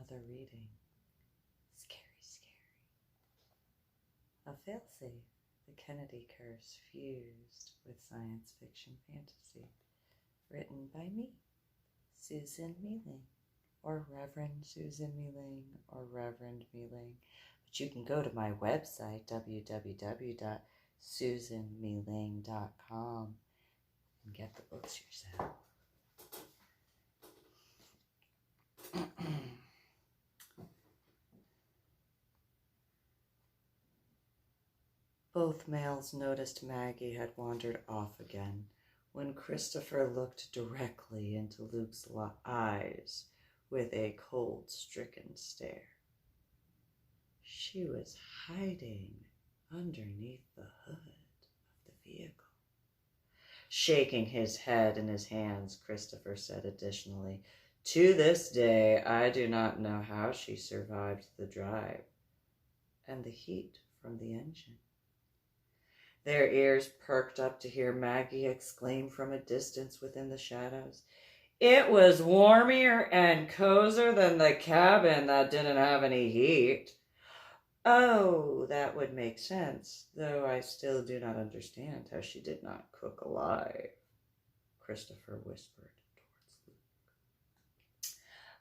another reading. Scary, scary. A failsafe, the Kennedy Curse fused with science fiction fantasy. Written by me, Susan MeeLing, or Reverend Susan MeeLing, or Reverend MeeLing. But you can go to my website, www.susanmeeling.com, and get the books yourself. Both males noticed Maggie had wandered off again when Christopher looked directly into Luke's eyes with a cold, stricken stare. She was hiding underneath the hood of the vehicle. Shaking his head in his hands, Christopher said additionally, "To this day, I do not know how she survived the drive and the heat from the engine." Their ears perked up to hear Maggie exclaim from a distance within the shadows, "It was warmer and cozier than the cabin that didn't have any heat." "Oh, that would make sense, though I still do not understand how she did not cook alive," Christopher whispered towards Luke.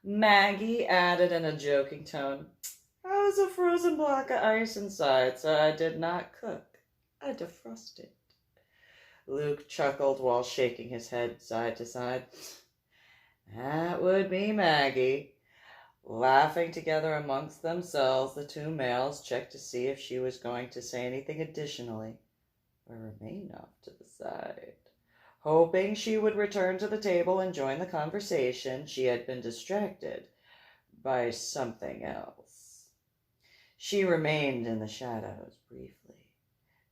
Maggie added in a joking tone, "I was a frozen block of ice inside, so I did not cook. I defrosted." Luke chuckled while shaking his head side to side. "That would be Maggie." Laughing together amongst themselves, the two males checked to see if she was going to say anything additionally, or remain off to the side. Hoping she would return to the table and join the conversation, she had been distracted by something else. She remained in the shadows briefly,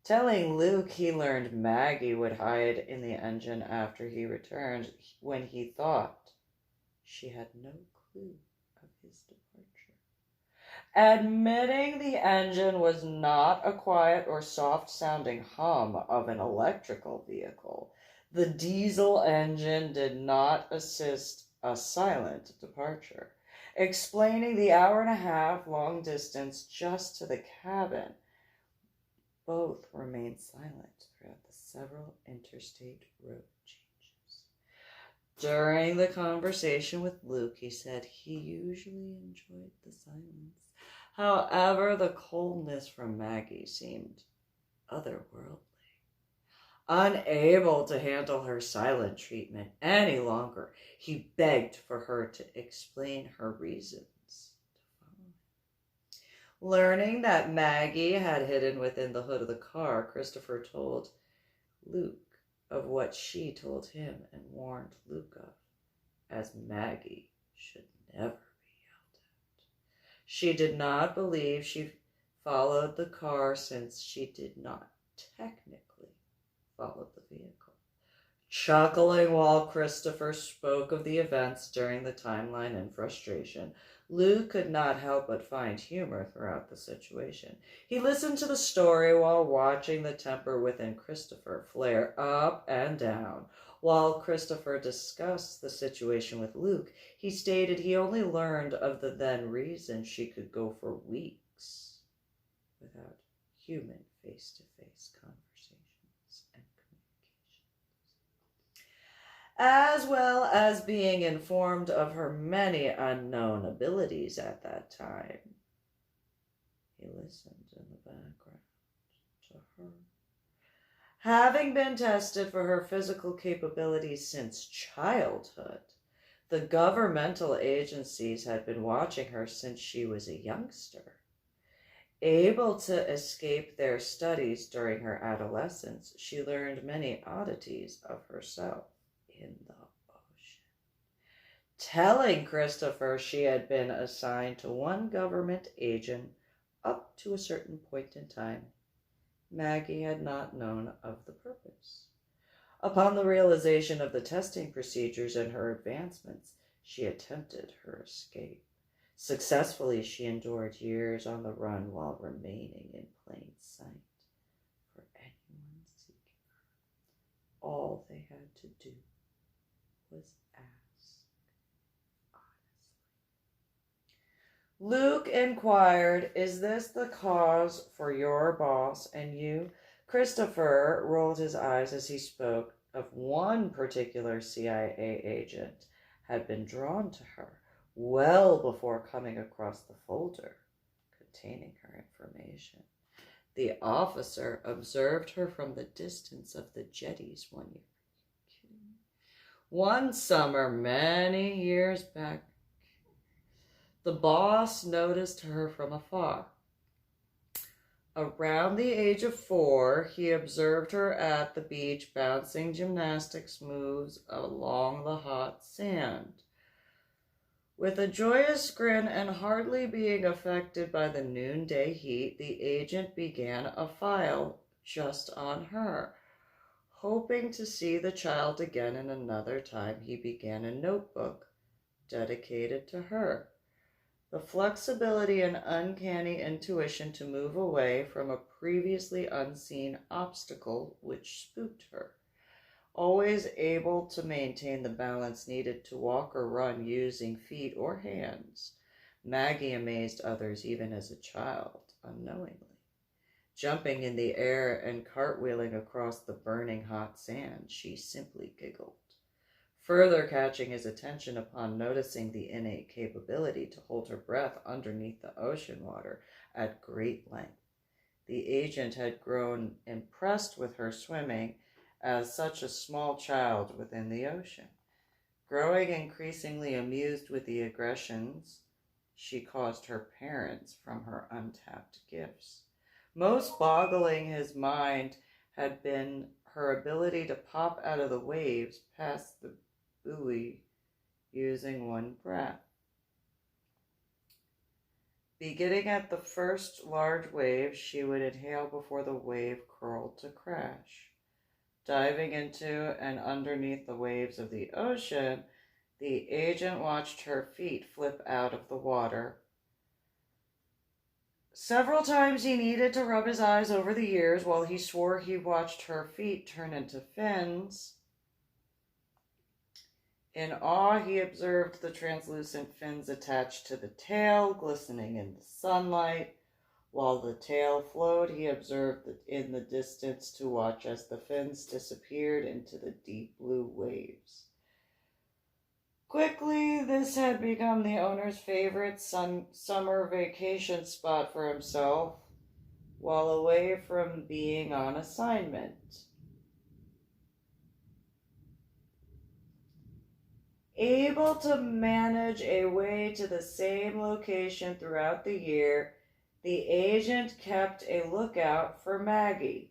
telling Luke he learned Maggie would hide in the engine after he returned when he thought she had no clue of his departure. Admitting the engine was not a quiet or soft-sounding hum of an electrical vehicle, the diesel engine did not assist a silent departure. Explaining the hour-and-a-half long distance just to the cabin, both remained silent throughout the several interstate road changes. During the conversation with Luke, he said he usually enjoyed the silence. However, the coldness from Maggie seemed otherworldly. Unable to handle her silent treatment any longer, he begged for her to explain her reasons. Learning that Maggie had hidden within the hood of the car, Christopher told Luke of what she told him and warned Luke of, as Maggie should never be yelled at. She did not believe she followed the car since she did not technically follow the vehicle. Chuckling while Christopher spoke of the events during the timeline in frustration, Luke could not help but find humor throughout the situation. He listened to the story while watching the temper within Christopher flare up and down. While Christopher discussed the situation with Luke, he stated he only learned of the then reason she could go for weeks without human face-to-face conversations and as well as being informed of her many unknown abilities at that time. He listened in the background to her. Having been tested for her physical capabilities since childhood, the governmental agencies had been watching her since she was a youngster. Able to escape their studies during her adolescence, she learned many oddities of herself in the ocean. Telling Christopher she had been assigned to one government agent up to a certain point in time, Maggie had not known of the purpose. Upon the realization of the testing procedures and her advancements, she attempted her escape. Successfully, she endured years on the run while remaining in plain sight for anyone seeking her. All they had to do was ask honestly. Luke inquired, "Is this the cause for your boss and you?" Christopher rolled his eyes as he spoke of one particular CIA agent had been drawn to her well before coming across the folder containing her information. The officer observed her from the distance of the jetties one year. One summer, many years back, the boss noticed her from afar. Around the age of 4, he observed her at the beach bouncing gymnastics moves along the hot sand. With a joyous grin and hardly being affected by the noonday heat, the agent began a file just on her. Hoping to see the child again in another time, he began a notebook dedicated to her. The flexibility and uncanny intuition to move away from a previously unseen obstacle which spooked her. Always able to maintain the balance needed to walk or run using feet or hands, Maggie amazed others even as a child, unknowingly. Jumping in the air and cartwheeling across the burning hot sand, she simply giggled, further catching his attention upon noticing the innate capability to hold her breath underneath the ocean water at great length. The agent had grown impressed with her swimming as such a small child within the ocean, growing increasingly amused with the aggressions she caused her parents from her untapped gifts. Most boggling his mind had been her ability to pop out of the waves past the buoy using one breath. Beginning at the first large wave, she would inhale before the wave curled to crash. Diving into and underneath the waves of the ocean, the agent watched her feet flip out of the water. Several times he needed to rub his eyes over the years while he swore he watched her feet turn into fins. In awe, he observed the translucent fins attached to the tail, glistening in the sunlight. While the tail flowed, he observed in the distance to watch as the fins disappeared into the deep blue waves. Quickly, this had become the owner's favorite summer vacation spot for himself, while away from being on assignment. Able to manage a way to the same location throughout the year, the agent kept a lookout for Maggie.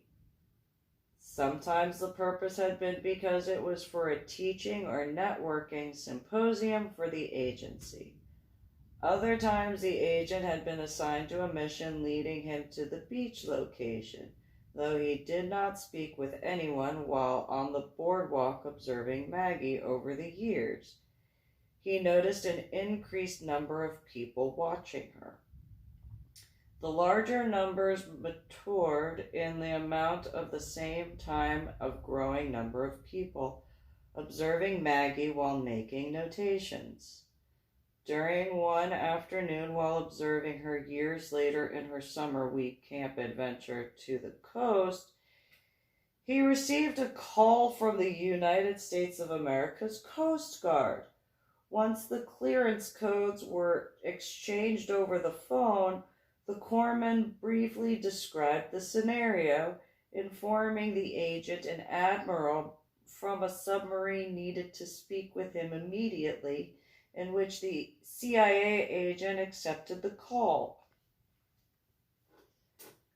Sometimes the purpose had been because it was for a teaching or networking symposium for the agency. Other times the agent had been assigned to a mission leading him to the beach location, though he did not speak with anyone while on the boardwalk observing Maggie over the years. He noticed an increased number of people watching her. The larger numbers matured in the amount of the same time of growing number of people observing Maggie while making notations. During one afternoon, while observing her years later in her summer week camp adventure to the coast, he received a call from the United States of America's Coast Guard. Once the clearance codes were exchanged over the phone, the corpsman briefly described the scenario, informing the agent an admiral from a submarine needed to speak with him immediately, in which the CIA agent accepted the call.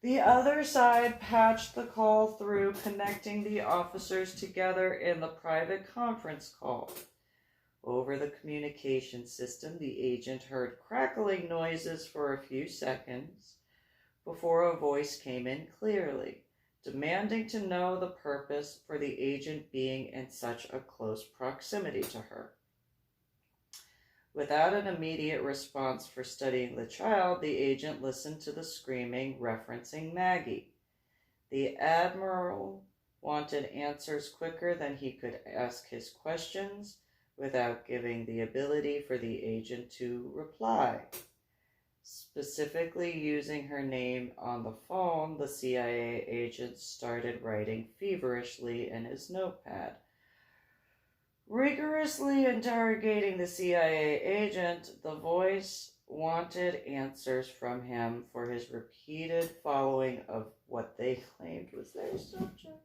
The other side patched the call through, connecting the officers together in the private conference call. Over the communication system, the agent heard crackling noises for a few seconds before a voice came in clearly, demanding to know the purpose for the agent being in such a close proximity to her. Without an immediate response for studying the child, the agent listened to the screaming, referencing Maggie. The admiral wanted answers quicker than he could ask his questions, without giving the ability for the agent to reply. Specifically using her name on the phone, the CIA agent started writing feverishly in his notepad. Rigorously interrogating the CIA agent, the voice wanted answers from him for his repeated following of what they claimed was their subject.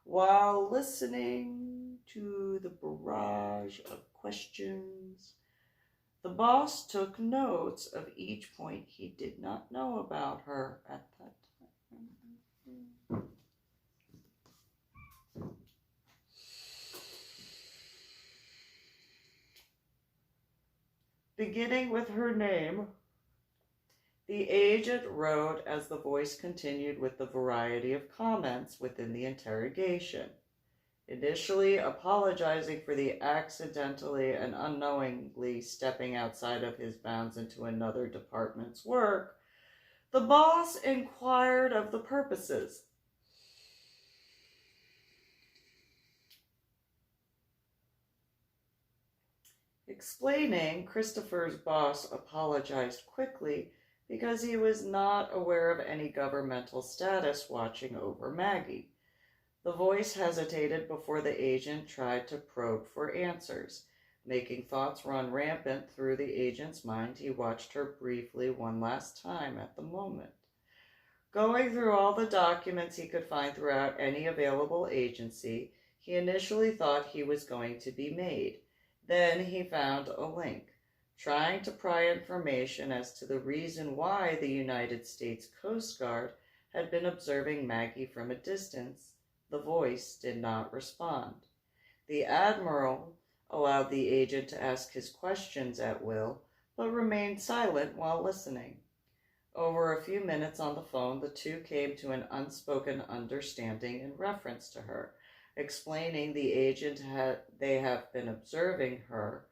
While listening to the barrage of questions, the boss took notes of each point he did not know about her at that time. Beginning with her name, the agent wrote as the voice continued with the variety of comments within the interrogation. Initially apologizing for the accidentally and unknowingly stepping outside of his bounds into another department's work, the boss inquired of the purposes. Explaining, Christopher's boss apologized quickly because he was not aware of any governmental status watching over Maggie. The voice hesitated before the agent tried to probe for answers. Making thoughts run rampant through the agent's mind, he watched her briefly one last time at the moment. Going through all the documents he could find throughout any available agency, he initially thought he was going to be made. Then he found a link. Trying to pry information as to the reason why the United States Coast Guard had been observing Maggie from a distance, the voice did not respond. The Admiral allowed the agent to ask his questions at will, but remained silent while listening. Over a few minutes on the phone, the two came to an unspoken understanding in reference to her, explaining the agent they have been observing her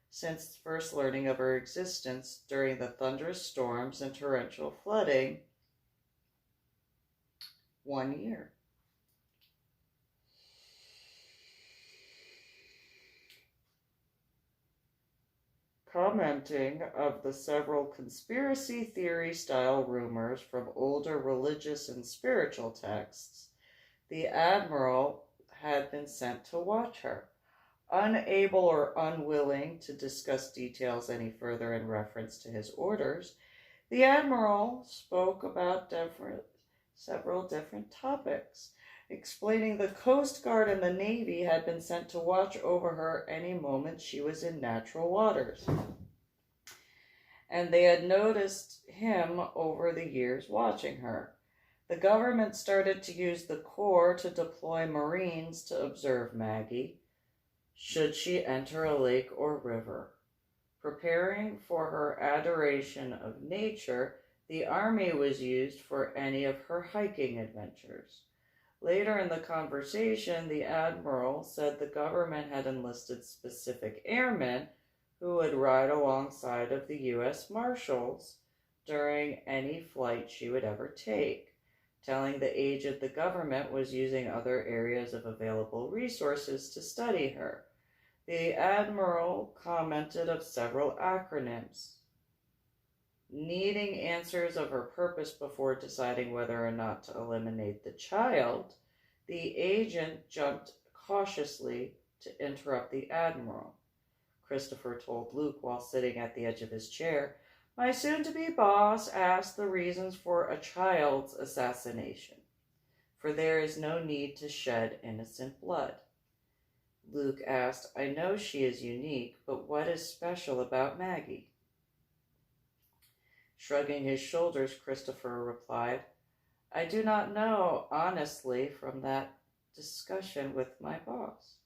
since first learning of her existence during the thunderous storms and torrential flooding 1 year. Commenting of the several conspiracy theory-style rumors from older religious and spiritual texts, the Admiral had been sent to watch her. Unable or unwilling to discuss details any further in reference to his orders, the Admiral spoke about several different topics, explaining the Coast Guard and the Navy had been sent to watch over her any moment she was in natural waters. And they had noticed him over the years watching her. The government started to use the Corps to deploy Marines to observe Maggie, should she enter a lake or river. Preparing for her adoration of nature, the Army was used for any of her hiking adventures. Later in the conversation, the Admiral said the government had enlisted specific airmen who would ride alongside of the U.S. Marshals during any flight she would ever take, telling the agent the government was using other areas of available resources to study her. The Admiral commented of several acronyms. Needing answers of her purpose before deciding whether or not to eliminate the child, the agent jumped cautiously to interrupt the Admiral. Christopher told Luke while sitting at the edge of his chair, "My soon-to-be boss asked the reasons for a child's assassination, for there is no need to shed innocent blood." Luke asked, "I know she is unique, but what is special about Maggie?" Shrugging his shoulders, Christopher replied, "I do not know, honestly, from that discussion with my boss."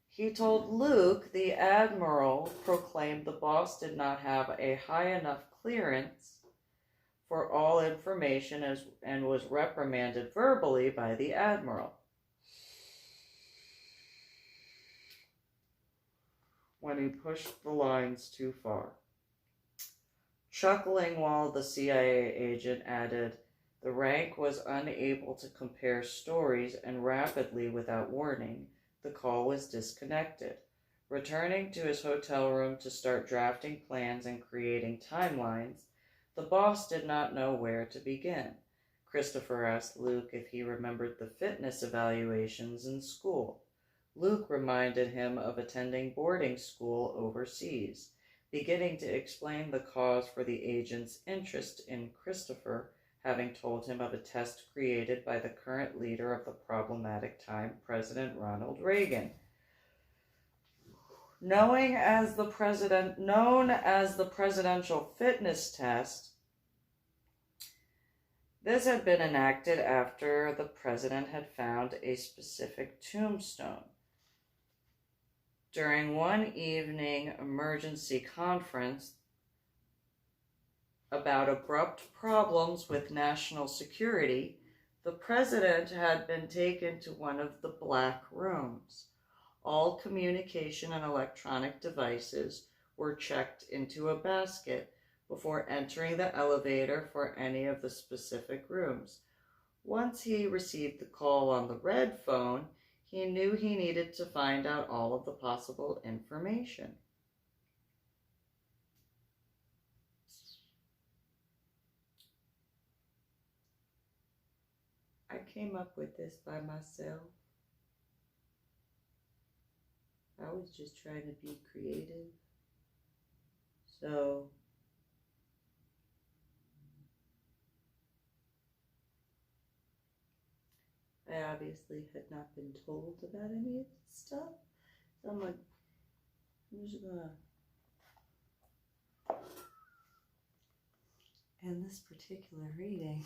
He told Luke the Admiral proclaimed the boss did not have a high enough clearance for all information and was reprimanded verbally by the Admiral. When he pushed the lines too far. Chuckling while the CIA agent added, the rank was unable to compare stories and rapidly without warning, the call was disconnected. Returning to his hotel room to start drafting plans and creating timelines, The boss did not know where to begin. Christopher asked Luke if he remembered the fitness evaluations in school. Luke reminded him of attending boarding school overseas, beginning to explain the cause for the agent's interest in Christopher, having told him of a test created by the current leader of the problematic time, President Ronald Reagan. Known as the presidential fitness test, this had been enacted after the president had found a specific tombstone. During one evening emergency conference about abrupt problems with national security, the president had been taken to one of the black rooms. All communication and electronic devices were checked into a basket before entering the elevator for any of the specific rooms. Once he received the call on the red phone, he knew he needed to find out all of the possible information. I came up with this by myself. I was just trying to be creative. So I obviously had not been told about any of this stuff. So I'm just gonna in this particular reading,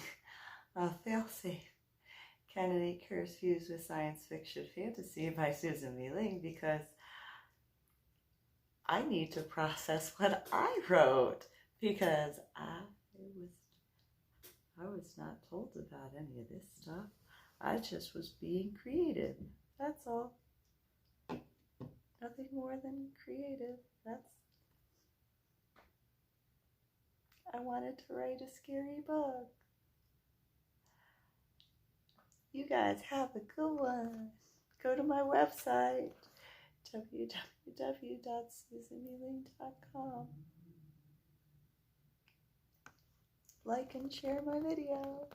failsafe. Candidate Cures Views with Science Fiction Fantasy by Susan MeeLing, because I need to process what I wrote, because I was not told about any of this stuff. I just was being creative. That's all. Nothing more than creative. I wanted to write a scary book. You guys have a good one. Go to my website, www.susanmeeling.com. Like and share my video.